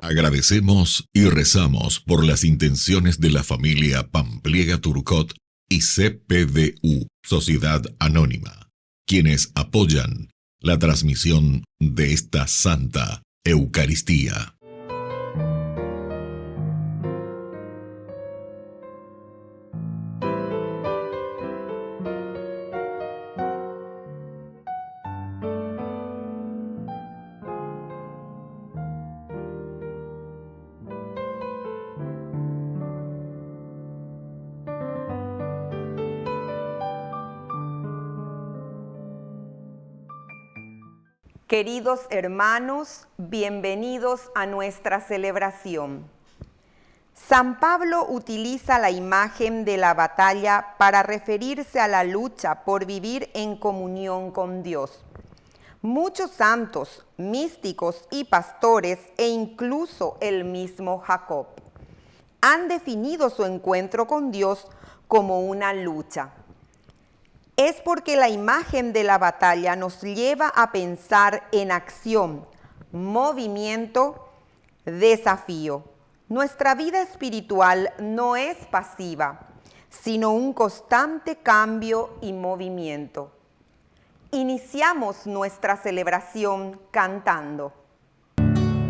Agradecemos y rezamos por las intenciones de la familia Pampliega Turcot y CPDU, Sociedad Anónima, quienes apoyan la transmisión de esta Santa Eucaristía. Queridos hermanos, bienvenidos a nuestra celebración. San Pablo utiliza la imagen de la batalla para referirse a la lucha por vivir en comunión con Dios. Muchos santos, místicos y pastores, e incluso el mismo Jacob, han definido su encuentro con Dios como una lucha. Es porque la imagen de la batalla nos lleva a pensar en acción, movimiento, desafío. Nuestra vida espiritual no es pasiva, sino un constante cambio y movimiento. Iniciamos nuestra celebración cantando.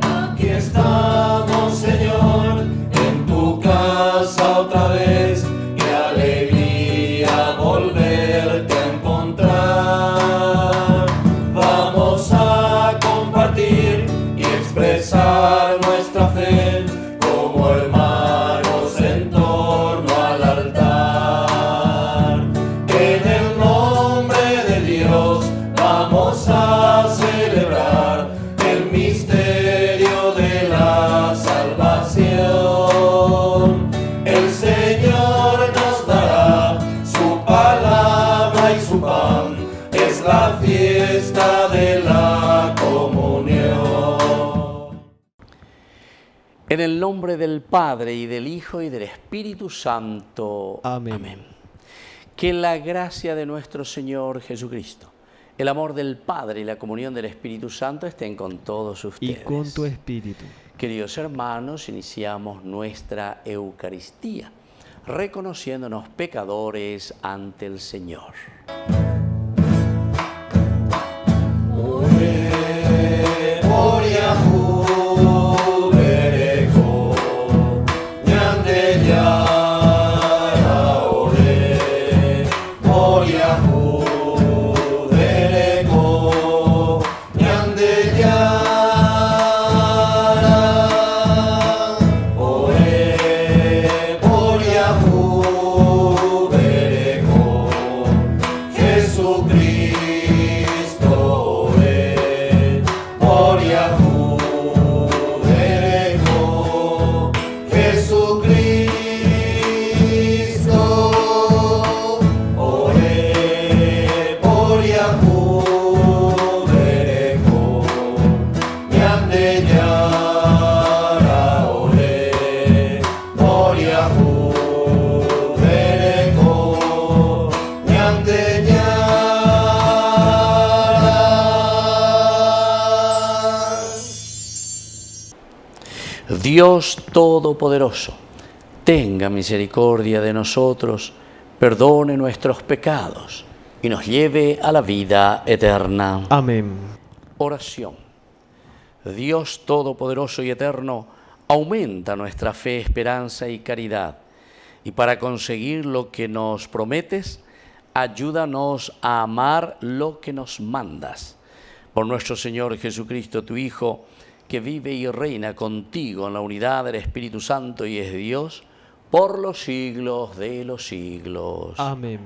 Aquí estamos, Señor, en tu casa otra vez. Qué alegría volverte a encontrar. Vamos a compartir y expresar nuestra fe como hermanos en torno al altar. En el nombre de Dios vamos a celebrar el misterio de la salvación. El Señor nos dará su palabra y su pan. Es la fiesta de la comunión. En el nombre del Padre, y del Hijo, y del Espíritu Santo. Amén. Amén. Que la gracia de nuestro Señor Jesucristo, el amor del Padre y la comunión del Espíritu Santo estén con todos Y ustedes. con tu espíritu. Queridos hermanos, iniciamos nuestra Eucaristía, reconociéndonos pecadores ante el Señor. Dios Todopoderoso, tenga misericordia de nosotros, perdone nuestros pecados y nos lleve a la vida eterna. Amén. Oración. Dios Todopoderoso y Eterno, aumenta nuestra fe, esperanza y caridad. Y para conseguir lo que nos prometes, ayúdanos a amar lo que nos mandas. Por nuestro Señor Jesucristo, tu Hijo, que vive y reina contigo en la unidad del Espíritu Santo y es Dios, por los siglos de los siglos. Amén.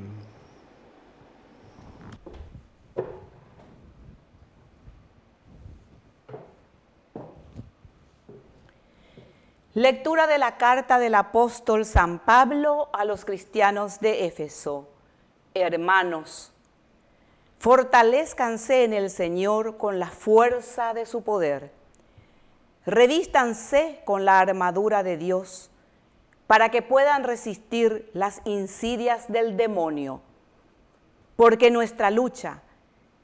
Lectura de la carta del apóstol San Pablo a los cristianos de Éfeso. Hermanos, fortalézcanse en el Señor con la fuerza de su poder. Revístanse con la armadura de Dios para que puedan resistir las insidias del demonio. Porque nuestra lucha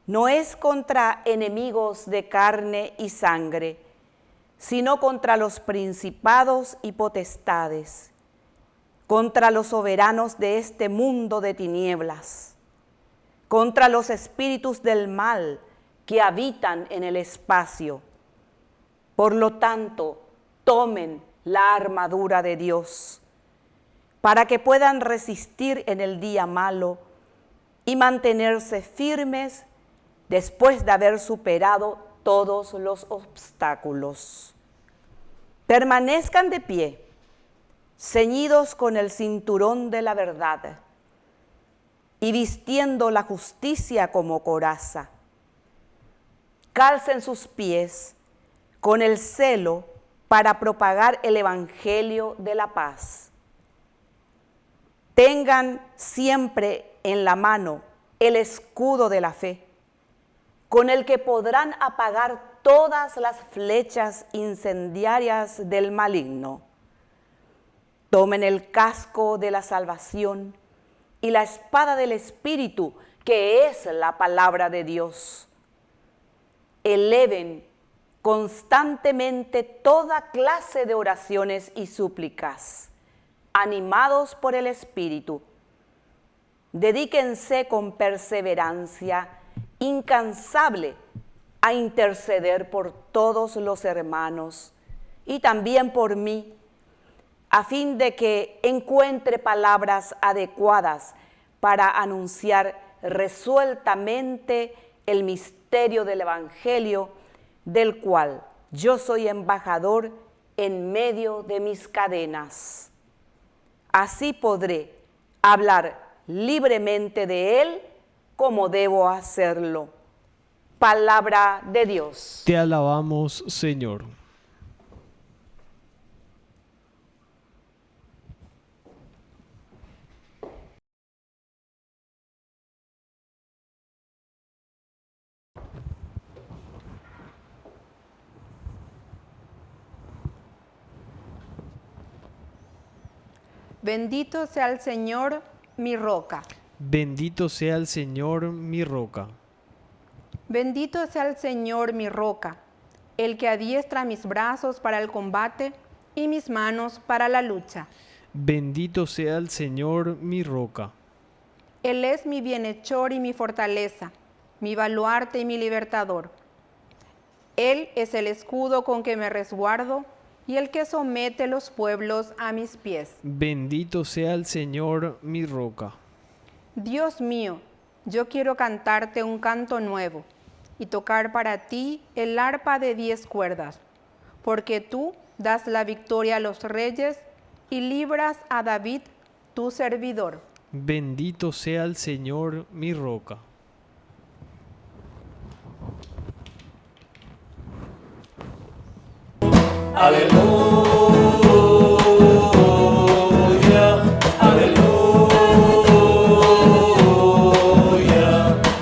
no es contra enemigos de carne y sangre, sino contra los principados y potestades, contra los soberanos de este mundo de tinieblas, contra los espíritus del mal que habitan en el espacio. Por lo tanto, tomen la armadura de Dios, para que puedan resistir en el día malo y mantenerse firmes después de haber superado todos los obstáculos. Permanezcan de pie, ceñidos con el cinturón de la verdad y vistiendo la justicia como coraza. Calcen sus pies con el celo para propagar el evangelio de la paz. Tengan siempre en la mano el escudo de la fe, con el que podrán apagar todas las flechas incendiarias del maligno. Tomen el casco de la salvación y la espada del Espíritu, que es la palabra de Dios. Eleven constantemente toda clase de oraciones y súplicas, animados por el Espíritu. Dedíquense con perseverancia incansable a interceder por todos los hermanos y también por mí, a fin de que encuentre palabras adecuadas para anunciar resueltamente el misterio del Evangelio, del cual yo soy embajador en medio de mis cadenas. Así podré hablar libremente de él como debo hacerlo. Palabra de Dios. Te alabamos, Señor. Bendito sea el Señor, mi roca. Bendito sea el Señor, mi roca. Bendito sea el Señor, mi roca, el que adiestra mis brazos para el combate y mis manos para la lucha. Bendito sea el Señor, mi roca. Él es mi bienhechor y mi fortaleza, mi baluarte y mi libertador. Él es el escudo con que me resguardo y el que somete los pueblos a mis pies. Bendito sea el Señor, mi roca. Dios mío, yo quiero cantarte un canto nuevo y tocar para ti el arpa de 10 cuerdas, porque tú das la victoria a los reyes y libras a David, tu servidor. Bendito sea el Señor, mi roca. Aleluya, aleluya,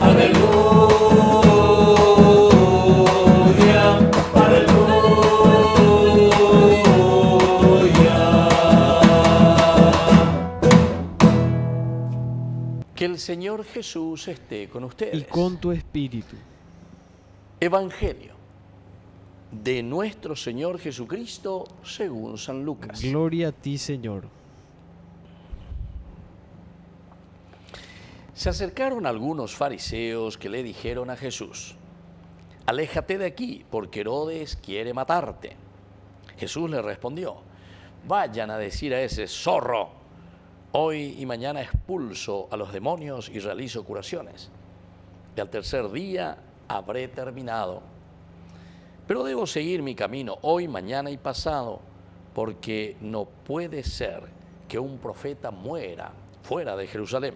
aleluya, aleluya. Que el Señor Jesús esté con ustedes. Y con tu espíritu. Evangelio de nuestro Señor Jesucristo según San Lucas. Gloria a ti, Señor. Se acercaron algunos fariseos que le dijeron a Jesús: aléjate de aquí, porque Herodes quiere matarte. Jesús le respondió: vayan a decir a ese zorro, hoy y mañana expulso a los demonios y realizo curaciones, y al tercer día habré terminado. Pero debo seguir mi camino hoy, mañana y pasado, porque no puede ser que un profeta muera fuera de Jerusalén.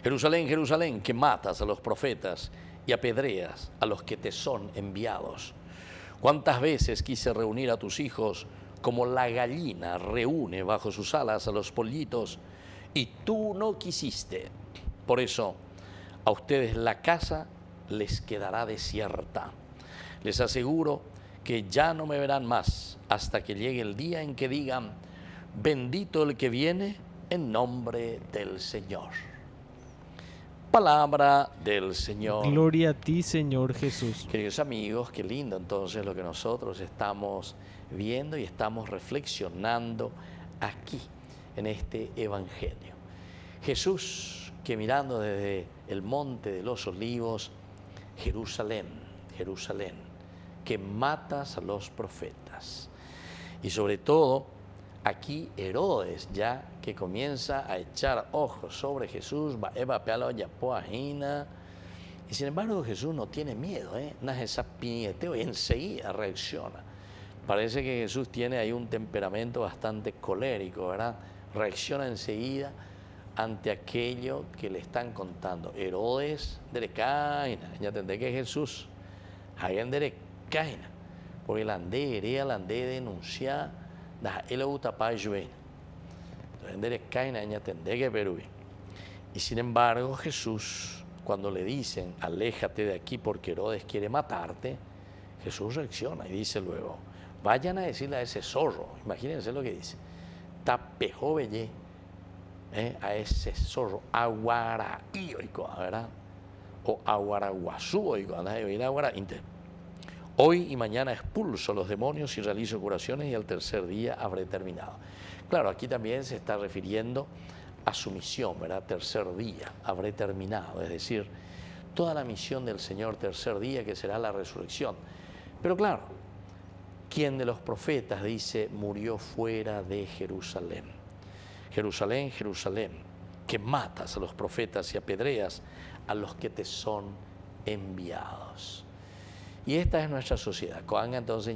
Jerusalén, Jerusalén, que matas a los profetas y apedreas a los que te son enviados. ¿Cuántas veces quise reunir a tus hijos como la gallina reúne bajo sus alas a los pollitos, y tú no quisiste? Por eso, a ustedes la casa les quedará desierta. Les aseguro que ya no me verán más hasta que llegue el día en que digan: bendito el que viene en nombre del Señor. Palabra del Señor. Gloria a ti, Señor Jesús. Queridos amigos, qué lindo entonces lo que nosotros estamos viendo y estamos reflexionando aquí en este Evangelio. Jesús que mirando desde el monte de los olivos, Jerusalén, Jerusalén, que matas a los profetas. Y sobre todo, aquí Herodes ya que comienza a echar ojos sobre Jesús, y sin embargo Jesús no tiene miedo, y enseguida reacciona. Parece que Jesús tiene ahí un temperamento bastante colérico, ¿verdad? Reacciona enseguida ante aquello que le están contando. Herodes derecaina, ya tendré que Jesús, hagan derecaina, porque el andé denunciar, da el utapayuena. Entonces derecaina, ya tendré que Perú. Y sin embargo Jesús, cuando le dicen, aléjate de aquí porque Herodes quiere matarte, Jesús reacciona y dice luego, vayan a decirle a ese zorro, imagínense lo que dice, tapejo bellé, a ese zorro, aguaraí, ¿verdad? O aguaraguazú, hoy y mañana expulso los demonios y realizo curaciones y al tercer día habré terminado. Claro, aquí también se está refiriendo a su misión, ¿verdad? Tercer día habré terminado, es decir, toda la misión del Señor tercer día que será la resurrección. Pero claro, ¿quién de los profetas dice murió fuera de Jerusalén? Jerusalén, Jerusalén, que matas a los profetas y apedreas a los que te son enviados. Y esta es nuestra sociedad. Entonces,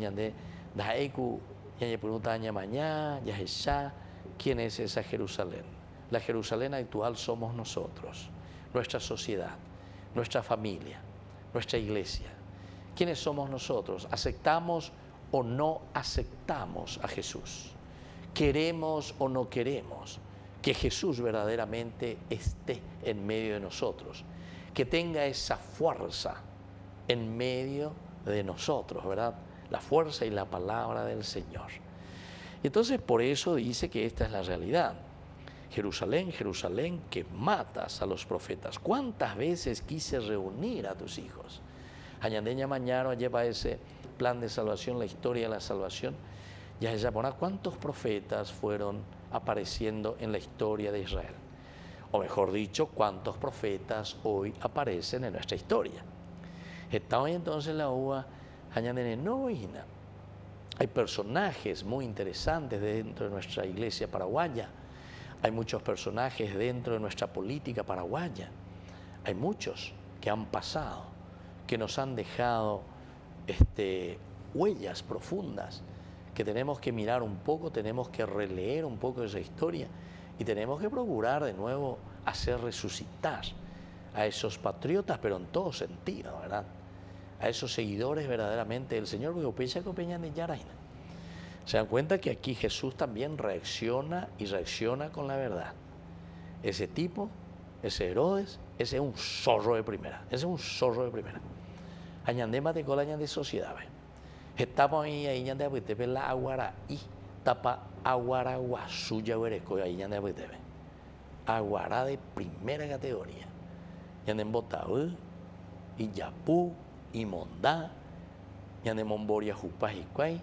¿quién es esa Jerusalén? La Jerusalén actual somos nosotros, nuestra sociedad, nuestra familia, nuestra iglesia. ¿Quiénes somos nosotros? ¿Aceptamos o no aceptamos a Jesús? ¿Queremos o no queremos que Jesús verdaderamente esté en medio de nosotros? Que tenga esa fuerza en medio de nosotros, ¿verdad? La fuerza y la palabra del Señor. Entonces, por eso dice que esta es la realidad. Jerusalén, Jerusalén, que matas a los profetas. ¿Cuántas veces quise reunir a tus hijos? Añandeña mañana lleva ese plan de salvación, la historia de la salvación. Ya ella pone cuántos profetas fueron apareciendo en la historia de Israel. O mejor dicho, cuántos profetas hoy aparecen en nuestra historia. Estamos entonces en la uva, añadene noina. Hay personajes muy interesantes dentro de nuestra iglesia paraguaya. Hay muchos personajes dentro de nuestra política paraguaya. Hay muchos que han pasado, que nos han dejado huellas profundas, que tenemos que mirar un poco, tenemos que releer un poco esa historia y tenemos que procurar de nuevo hacer resucitar a esos patriotas, pero en todo sentido, ¿verdad? A esos seguidores verdaderamente del Señor, porque se dan cuenta que aquí Jesús también reacciona y reacciona con la verdad. Ese tipo, ese Herodes, ese es un zorro de primera, ese es un zorro de primera. Añandema de cola de sociedad, estamos ahí ñande apetebe la aguara y tapa aguara guasuya huereco ahí ñande apetebe. Aguara de primera categoría. Ñande Botaú, y Yapú, y Mondá, ñande Momboria Jupas y Cuay.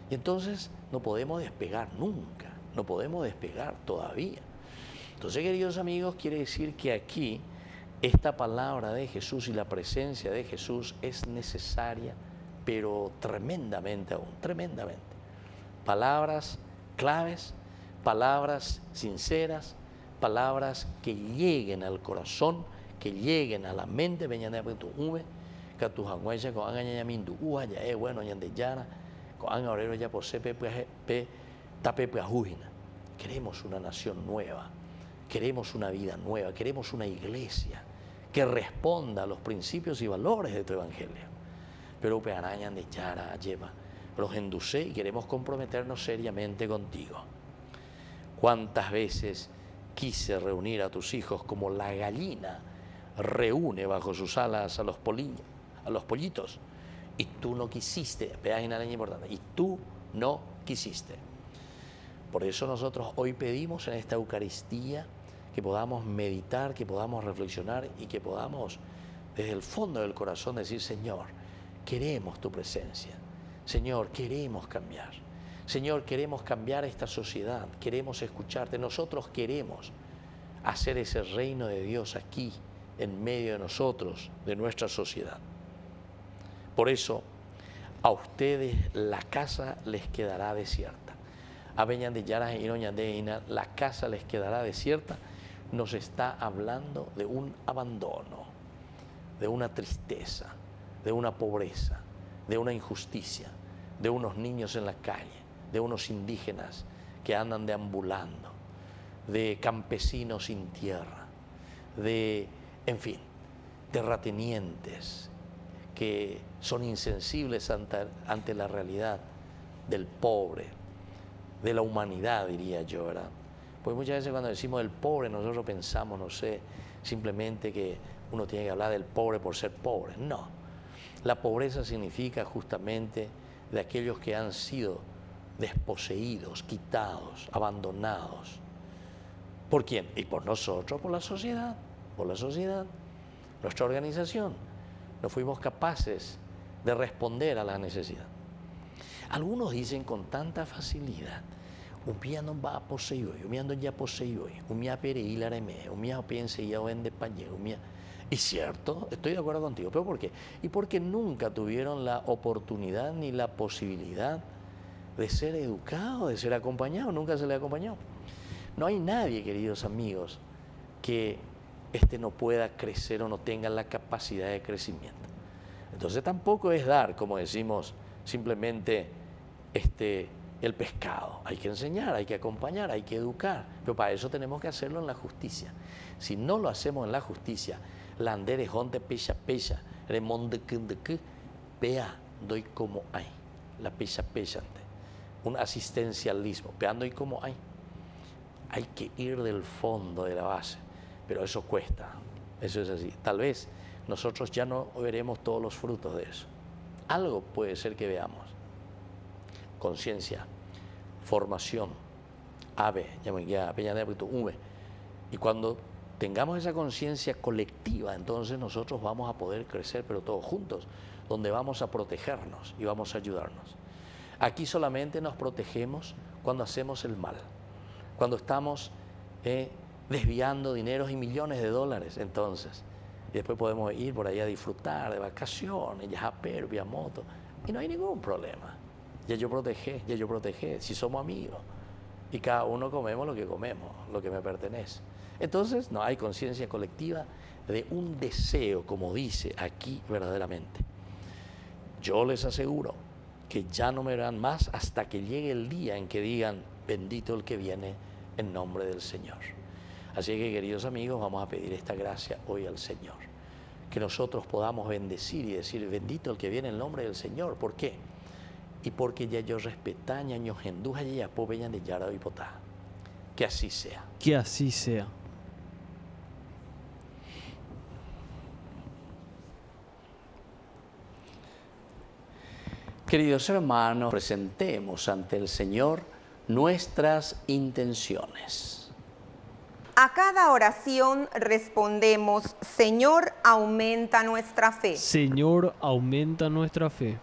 Y entonces no podemos despegar nunca, no podemos despegar todavía. Entonces, queridos amigos, quiere decir que aquí esta palabra de Jesús y la presencia de Jesús es necesaria, pero tremendamente aún, tremendamente. Palabras claves, palabras sinceras, palabras que lleguen al corazón, que lleguen a la mente, que tu janguaya con angaña mindu ya es bueno yande yara con angaorero ya posee pe tape peajujina. Queremos una nación nueva, queremos una vida nueva, queremos una iglesia que responda a los principios y valores de tu evangelio. Pero pearañan de yara lleva los enducé y queremos comprometernos seriamente contigo. ¿Cuántas veces quise reunir a tus hijos como la gallina reúne bajo sus alas a los pollitos? Y tú no quisiste, página importante, y tú no quisiste. Por eso nosotros hoy pedimos en esta Eucaristía que podamos meditar, que podamos reflexionar y que podamos desde el fondo del corazón decir: Señor, queremos tu presencia. Señor, queremos cambiar. Señor, queremos cambiar esta sociedad, queremos escucharte. Nosotros queremos hacer ese reino de Dios aquí, en medio de nosotros, de nuestra sociedad. Por eso, a ustedes la casa les quedará desierta. A Beñan de Yara y Noña de Ina, la casa les quedará desierta. Nos está hablando de un abandono, de una tristeza, de una pobreza, de una injusticia, de unos niños en la calle, de unos indígenas que andan deambulando, de campesinos sin tierra, de, en fin, terratenientes que son insensibles ante la realidad del pobre, de la humanidad, diría yo, ¿verdad? Pues muchas veces cuando decimos del pobre, nosotros pensamos, no sé, simplemente que uno tiene que hablar del pobre por ser pobre. No, la pobreza significa justamente de aquellos que han sido desposeídos, quitados, abandonados. ¿Por quién? Y por nosotros, por la sociedad, nuestra organización. No fuimos capaces de responder a la necesidad. Algunos dicen con tanta facilidad: umia no va a poseer hoy, umia no ya posee hoy, umia pere y la reme, umia piense y vende pañe, umia. Y cierto, estoy de acuerdo contigo, pero ¿por qué? Y porque nunca tuvieron la oportunidad ni la posibilidad de ser educados, de ser acompañados, nunca se les acompañó. No hay nadie, queridos amigos, que no pueda crecer o no tenga la capacidad de crecimiento. Entonces tampoco es dar, como decimos, simplemente el pescado. Hay que enseñar, hay que acompañar, hay que educar, pero para eso tenemos que hacerlo en la justicia. Si no lo hacemos en la justicia, landere honte pecha pecha, remonde que vea doy como hay, la pecha pechante, un asistencialismo, vean doy como hay. Hay que ir del fondo de la base, pero eso cuesta, eso es así. Tal vez nosotros ya no veremos todos los frutos de eso. Algo puede ser que veamos. Conciencia, formación, y cuando tengamos esa conciencia colectiva, entonces nosotros vamos a poder crecer, pero todos juntos, donde vamos a protegernos y vamos a ayudarnos. Aquí solamente nos protegemos cuando hacemos el mal, cuando estamos desviando dineros y millones de dólares, entonces, y después podemos ir por ahí a disfrutar de vacaciones, ya via moto, y no hay ningún problema. Ya yo protege, si somos amigos, y cada uno comemos, lo que me pertenece. Entonces, no hay conciencia colectiva de un deseo, como dice aquí verdaderamente. Yo les aseguro que ya no me verán más hasta que llegue el día en que digan: bendito el que viene en nombre del Señor. Así que, queridos amigos, vamos a pedir esta gracia hoy al Señor, que nosotros podamos bendecir y decir: bendito el que viene en nombre del Señor. ¿Por qué? Y porque ya yo respetaña ño genduja ya poveñan de yara y potá. Que así sea. Que así sea. Queridos hermanos, presentemos ante el Señor nuestras intenciones. A cada oración respondemos: Señor, aumenta nuestra fe. Señor, aumenta nuestra fe.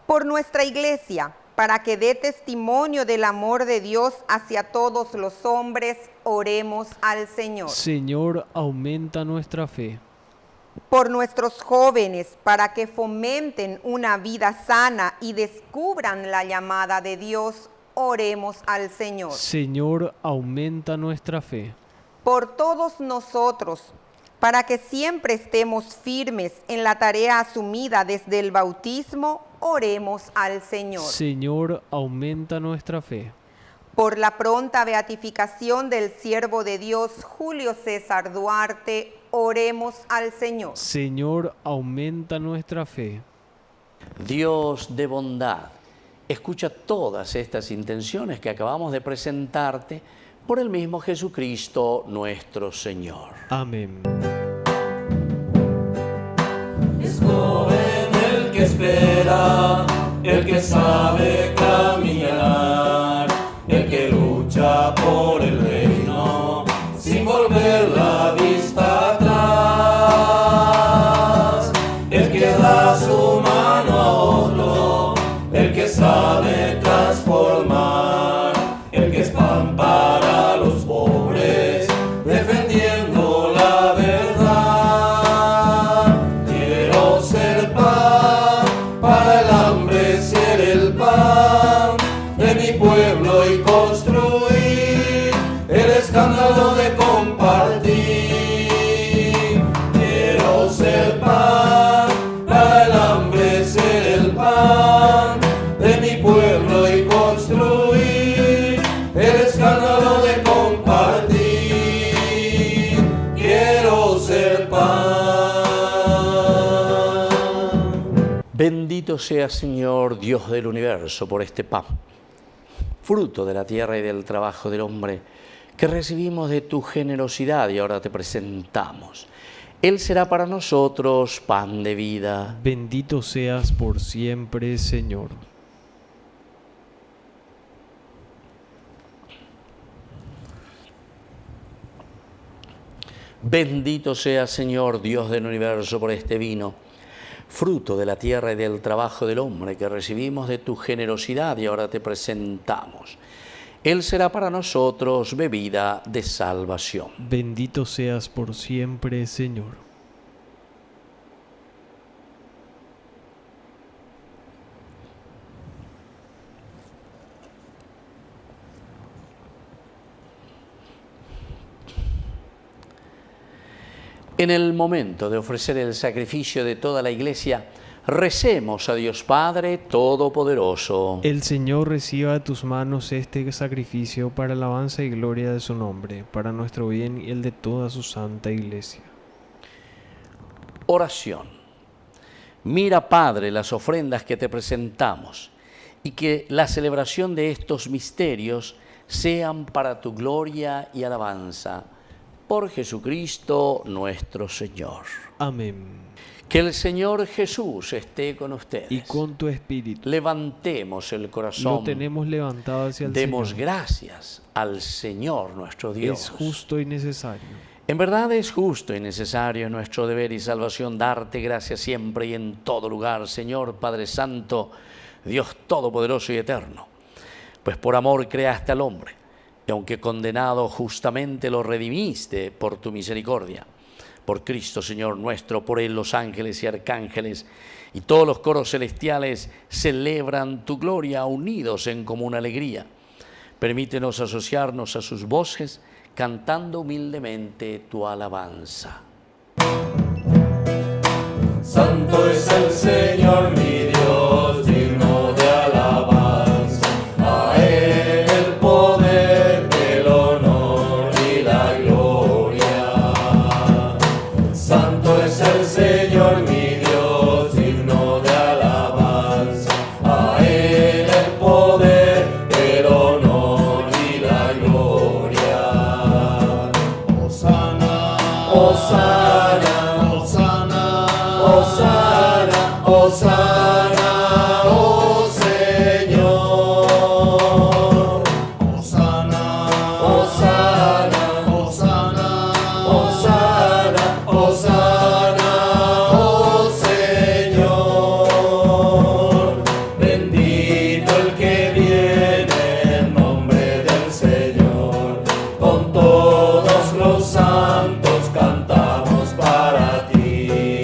Por nuestra iglesia, para que dé testimonio del amor de Dios hacia todos los hombres, oremos al Señor. Señor, aumenta nuestra fe. Por nuestros jóvenes, para que fomenten una vida sana y descubran la llamada de Dios, oremos al Señor. Señor, aumenta nuestra fe. Por todos nosotros, para que siempre estemos firmes en la tarea asumida desde el bautismo, oremos al Señor. Señor, aumenta nuestra fe. Por la pronta beatificación del siervo de Dios, Julio César Duarte, oremos al Señor. Señor, aumenta nuestra fe. Dios de bondad, escucha todas estas intenciones que acabamos de presentarte por el mismo Jesucristo nuestro Señor. Amén. Es joven el que espera, el que sabe caminar, el que lucha por el reino sin volver escándalo de compartir. Quiero ser pan, para el hambre ser el pan de mi pueblo y construir el escándalo de compartir. Quiero ser pan. Bendito sea, Señor, Dios del universo, por este pan, fruto de la tierra y del trabajo del hombre, que recibimos de tu generosidad y ahora te presentamos. Él será para nosotros pan de vida. Bendito seas por siempre, Señor. Bendito sea, Señor, Dios del universo, por este vino, fruto de la tierra y del trabajo del hombre, que recibimos de tu generosidad y ahora te presentamos. Él será para nosotros bebida de salvación. Bendito seas por siempre, Señor. En el momento de ofrecer el sacrificio de toda la Iglesia, recemos a Dios Padre Todopoderoso. El Señor reciba de tus manos este sacrificio para alabanza y gloria de su nombre, para nuestro bien y el de toda su santa Iglesia. Oración. Mira, Padre, las ofrendas que te presentamos y que la celebración de estos misterios sean para tu gloria y alabanza. Por Jesucristo nuestro Señor. Amén. Que el Señor Jesús esté con ustedes. Y con tu espíritu. Levantemos el corazón. Lo tenemos levantado hacia el Demos Señor. gracias al Señor nuestro Dios. Es justo y necesario. En verdad es justo y necesario, nuestro deber y salvación, darte gracias siempre y en todo lugar, Señor Padre Santo, Dios Todopoderoso y Eterno. Pues por amor creaste al hombre, y aunque condenado justamente lo redimiste por tu misericordia. Por Cristo, Señor nuestro, por Él los ángeles y arcángeles y todos los coros celestiales celebran tu gloria unidos en común alegría. Permítenos asociarnos a sus voces, cantando humildemente tu alabanza. Santo es el Señor mi Dios, digno de alabanza. A Él el poder, el honor y la gloria. Santo es el Señor mi Dios, digno de alabanza. A Él el poder, el honor y la gloria. Hosana, Hosana, Hosana, Hosana, Hosana, oh Señor. Hosana, Hosana, Hosana, Hosana, Hosana, oh Señor. Bendito el que viene en nombre del Señor. Con todos los santos cantamos para ti.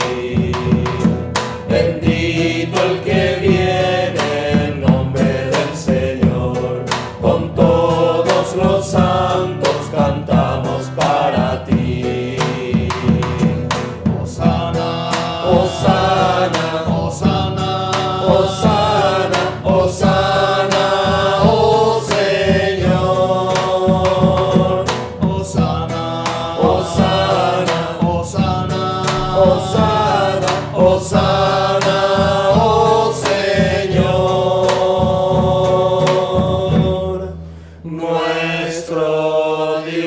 Bendito el que viene en nombre del Señor. Con todos los santos cantamos para ti. Hosana, Hosana, Hosana, Hosana, Hosana, oh Señor. Hosana, Hosana, Hosana, Hosana, Hosana, oh Señor, nuestro Dios.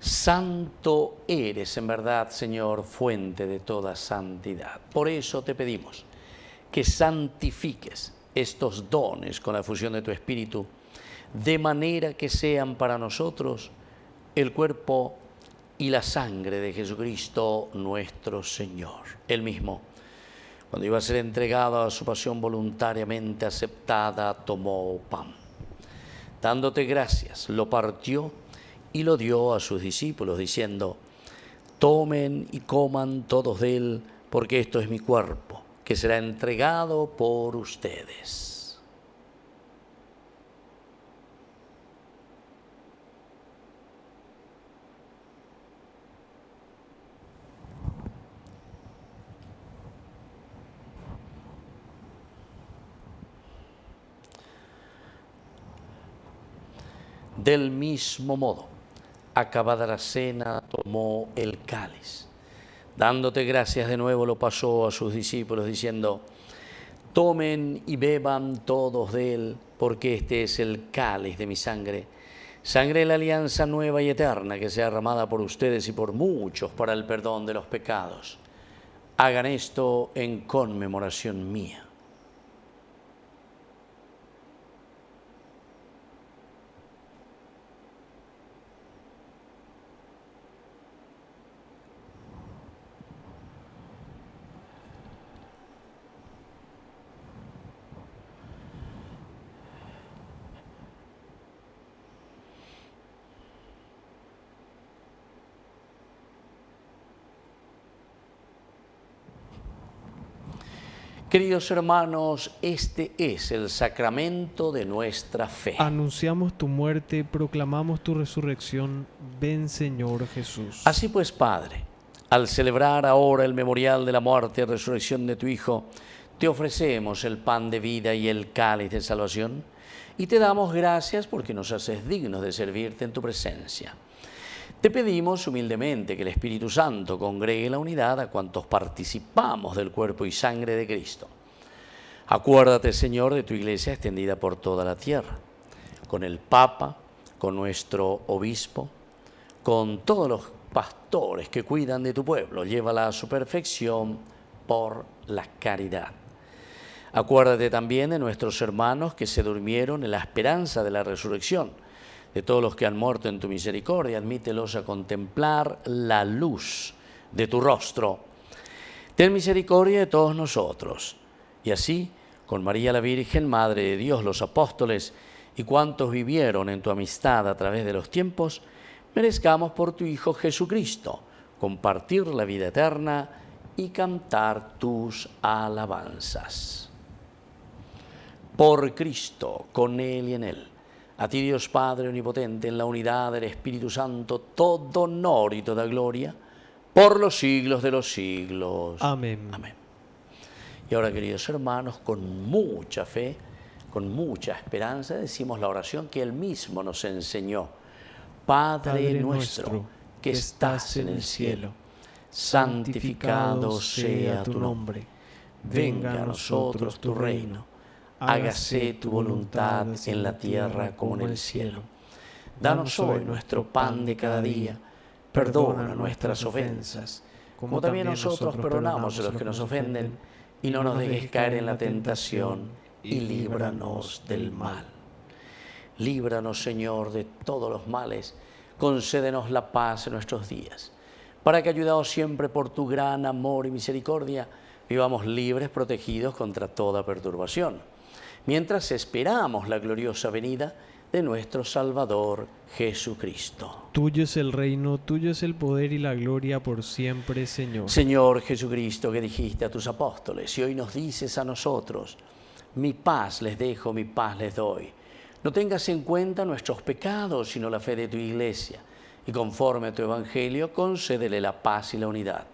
Santo eres en verdad, Señor, fuente de toda santidad. Por eso te pedimos que santifiques estos dones con la fusión de tu Espíritu, de manera que sean para nosotros el cuerpo y la sangre de Jesucristo nuestro Señor. Él mismo, cuando iba a ser entregado a su pasión voluntariamente aceptada, tomó pan. Dándote gracias, lo partió y lo dio a sus discípulos, diciendo: tomen y coman todos de él, porque esto es mi cuerpo, que será entregado por ustedes. Del mismo modo, acabada la cena, tomó el cáliz. Dándote gracias de nuevo, lo pasó a sus discípulos, diciendo: tomen y beban todos de él, porque este es el cáliz de mi sangre, sangre de la alianza nueva y eterna, que sea derramada por ustedes y por muchos para el perdón de los pecados. Hagan esto en conmemoración mía. Queridos hermanos, este es el sacramento de nuestra fe. Anunciamos tu muerte, proclamamos tu resurrección. Ven, Señor Jesús. Así pues, Padre, al celebrar ahora el memorial de la muerte y resurrección de tu Hijo, te ofrecemos el pan de vida y el cáliz de salvación, y te damos gracias porque nos haces dignos de servirte en tu presencia. Te pedimos humildemente que el Espíritu Santo congregue la unidad a cuantos participamos del cuerpo y sangre de Cristo. Acuérdate, Señor, de tu Iglesia extendida por toda la tierra, con el Papa, con nuestro Obispo, con todos los pastores que cuidan de tu pueblo. Llévala a su perfección por la caridad. Acuérdate también de nuestros hermanos que se durmieron en la esperanza de la resurrección. De todos los que han muerto en tu misericordia, admítelos a contemplar la luz de tu rostro. Ten misericordia de todos nosotros. Y así, con María la Virgen, Madre de Dios, los apóstoles y cuantos vivieron en tu amistad a través de los tiempos, merezcamos por tu Hijo Jesucristo compartir la vida eterna y cantar tus alabanzas. Por Cristo, con Él y en Él, a ti, Dios Padre Omnipotente, en la unidad del Espíritu Santo, todo honor y toda gloria, por los siglos de los siglos. Amén. Amén. Y ahora, queridos hermanos, con mucha fe, con mucha esperanza, decimos la oración que Él mismo nos enseñó. Padre nuestro, que estás en el cielo, santificado sea tu nombre. Venga a nosotros tu reino. Hágase tu voluntad en la tierra como en el cielo. Danos hoy nuestro pan de cada día. Perdona nuestras ofensas, como también nosotros perdonamos a los que nos ofenden. Y no nos dejes caer en la tentación, y líbranos del mal. Líbranos, Señor, de todos los males. Concédenos la paz en nuestros días, para que, ayudados siempre por tu gran amor y misericordia, vivamos libres, protegidos contra toda perturbación, mientras esperamos la gloriosa venida de nuestro Salvador Jesucristo. Tuyo es el reino, tuyo es el poder y la gloria por siempre, Señor. Señor Jesucristo, que dijiste a tus apóstoles, y hoy nos dices a nosotros: mi paz les dejo, mi paz les doy. No tengas en cuenta nuestros pecados, sino la fe de tu Iglesia, y conforme a tu Evangelio, concédele la paz y la unidad.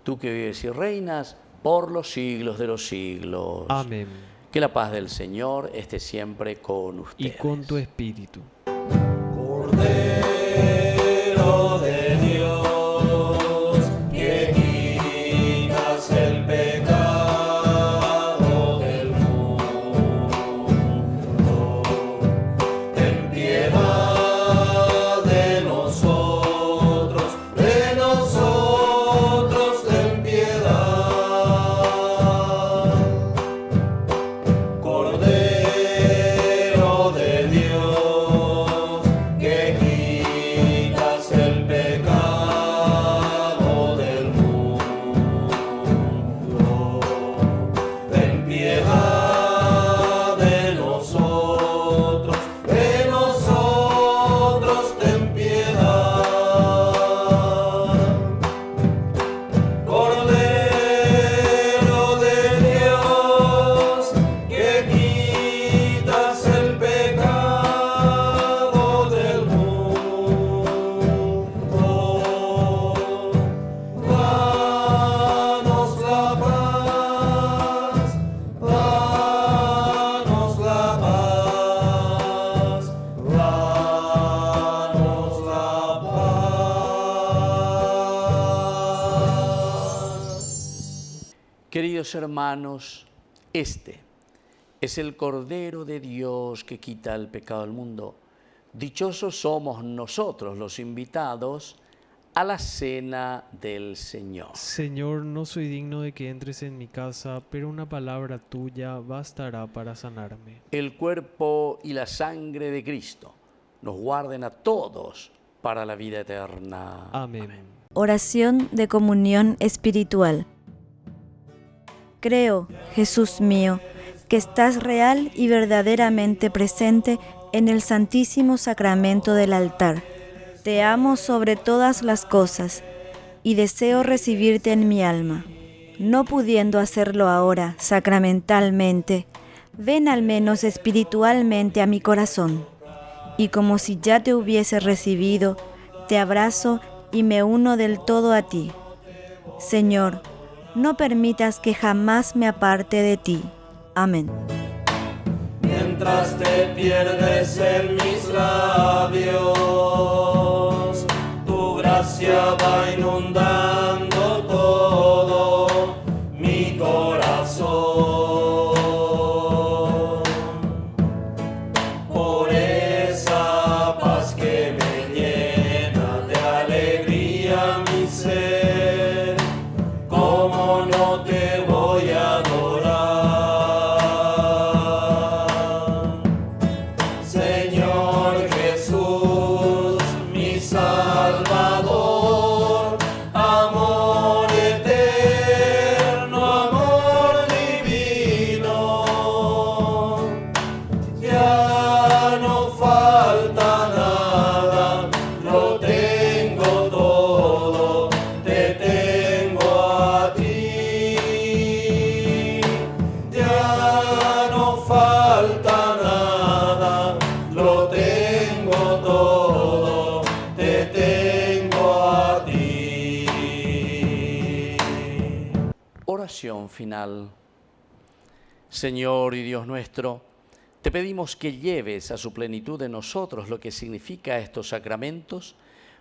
Tú que vives y reinas por los siglos de los siglos. Amén. Que la paz del Señor esté siempre con ustedes. Y con tu espíritu. Cordero de Dios, que quitas el pecado del mundo, ten piedad de nosotros, ten piedad. Cordero de Dios, que Queridos hermanos, este es el Cordero de Dios que quita el pecado del mundo. Dichosos somos nosotros los invitados a la cena del Señor. Señor, no soy digno de que entres en mi casa, pero una palabra tuya bastará para sanarme. El cuerpo y la sangre de Cristo nos guarden a todos para la vida eterna. Amén. Oración de comunión espiritual. Creo, Jesús mío, que estás real y verdaderamente presente en el Santísimo Sacramento del altar. Te amo sobre todas las cosas y deseo recibirte en mi alma. No pudiendo hacerlo ahora sacramentalmente, ven al menos espiritualmente a mi corazón. Y como si ya te hubiese recibido, te abrazo y me uno del todo a ti. Señor, no permitas que jamás me aparte de ti. Amén. Mientras te pierdes en mis labios, tu gracia va inundando todo mi corazón. Por esa paz que me llena de alegría mi ser, ¿cómo no te voy a adorar? Señor Jesús, mi Salvador, amor eterno, amor divino, ya no falta nada, lo tengo todo, te tengo a ti, ya no falta nada, lo tengo todo, te tengo a ti. Oración final. Señor y Dios nuestro, te pedimos que lleves a su plenitud en nosotros lo que significa estos sacramentos,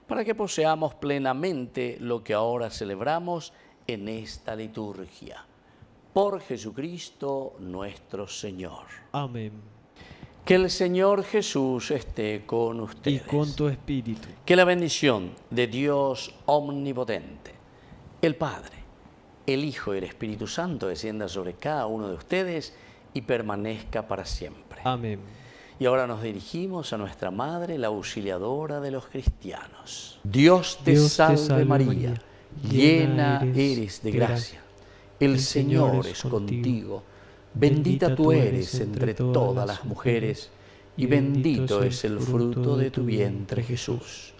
para que poseamos plenamente lo que ahora celebramos en esta liturgia. Por Jesucristo nuestro Señor. Amén. Que el Señor Jesús esté con Y ustedes. con tu espíritu. Que la bendición de Dios omnipotente, el Padre, el Hijo y el Espíritu Santo descienda sobre cada uno de ustedes y permanezca para siempre. Amén. Y ahora nos dirigimos a nuestra Madre, la auxiliadora de los cristianos. Dios te salve María, llena eres de gracia. El Señor es contigo. Bendita tú eres entre todas las mujeres, y bendito es el fruto de tu vientre, Jesús.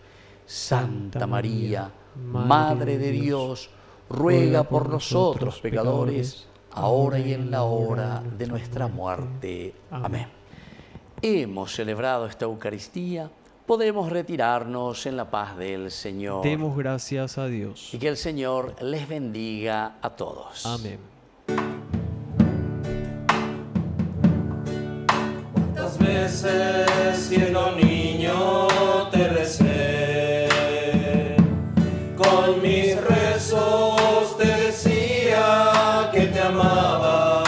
Santa María, Madre de Dios, ruega por nosotros pecadores, ahora y en la hora de nuestra muerte. Amén. Hemos celebrado esta Eucaristía, podemos retirarnos en la paz del Señor. Demos gracias a Dios. Y que el Señor les bendiga a todos. Amén. ¿Cuántas veces siendo niño te recé? Con mis rezos te decía que te amaba.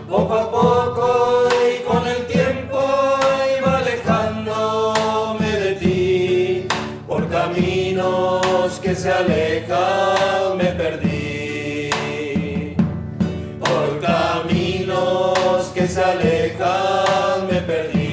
Poco a poco y con el tiempo iba alejándome de ti. Por caminos que se alejan me perdí. Por caminos que se alejan me perdí.